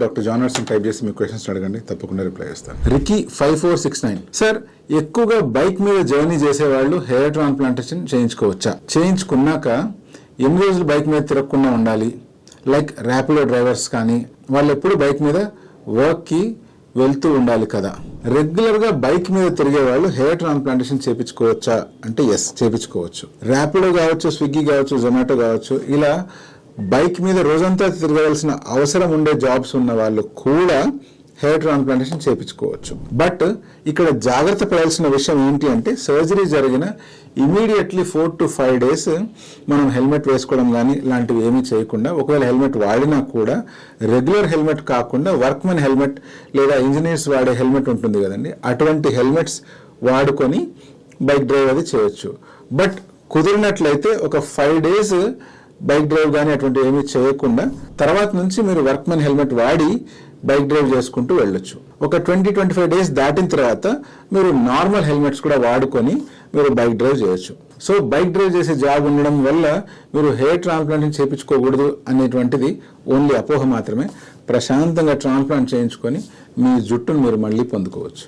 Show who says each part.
Speaker 1: Doctor John nursing type చేసి మీ questions అడగండి, తప్పకుండా రిప్లై చేస్తాను. రికీ 5469 సార్, ఎక్కువగా బైక్ మీద జర్నీ చేసేవాళ్ళు హెయిర్ ట్రాన్స్ప్లాంటేషన్ చేయించుకోవచ్చా? చేయించుకున్నాక ఎన్ని రోజులు బైక్ మీద తిరగకుండా ఉండాలి? లైక్ ర్యాపిడో డ్రైవర్స్ కానీ వాళ్ళు ఎప్పుడు బైక్ మీద వర్క్కి వెళ్తూ ఉండాలి కదా. రెగ్యులర్గా బైక్ మీద తిరిగే వాళ్ళు హెయిర్ ట్రాన్స్ప్లాంటేషన్ చేయించుకోవచ్చా అంటే ఎస్, చేయించుకోవచ్చు. ర్యాపిడో కావచ్చు, స్విగ్గీ కావచ్చు, జొమాటో కావచ్చు, ఇలా బైక్ మీద రోజంతా తిరగవలసిన అవసరం ఉండే జాబ్స్ ఉన్న వాళ్ళు కూడా హెయిర్ ట్రాన్స్ప్లాంటేషన్ చేయించుకోవచ్చు. బట్ ఇక్కడ జాగ్రత్త పడాల్సిన విషయం ఏంటి అంటే, సర్జరీ జరిగిన ఇమీడియట్లీ 4 to 5 days మనం హెల్మెట్ వేసుకోవడం కానీ ఇలాంటివి ఏమీ చేయకుండా, ఒకవేళ హెల్మెట్ వాడినా కూడా రెగ్యులర్ హెల్మెట్ కాకుండా వర్క్మెన్ హెల్మెట్ లేదా ఇంజనీర్స్ వాడే హెల్మెట్ ఉంటుంది కదండి, అటువంటి హెల్మెట్స్ వాడుకొని బైక్ డ్రైవ్ అది చేయొచ్చు. బట్ కుదిరినట్లయితే ఒక 5 days బైక్ డ్రైవ్ కానీ అటువంటి ఏమీ చేయకుండా తర్వాత నుంచి మీరు వర్క్మెన్ హెల్మెట్ వాడి బైక్ డ్రైవ్ చేసుకుంటూ వెళ్ళొచ్చు. ఒక 20-25 days దాటిన తర్వాత మీరు నార్మల్ హెల్మెట్స్ కూడా వాడుకొని మీరు బైక్ డ్రైవ్ చేయొచ్చు. సో బైక్ డ్రైవ్ చేసే జాబ్ ఉండడం వల్ల మీరు హెయిర్ ట్రాన్స్ప్లాంటేషన్ చేయించుకోకూడదు అనేటువంటిది ఓన్లీ అపోహ మాత్రమే. ప్రశాంతంగా ట్రాన్స్ప్లాంట్ చేయించుకొని మీ జుట్టును మీరు మళ్ళీ పొందుకోవచ్చు.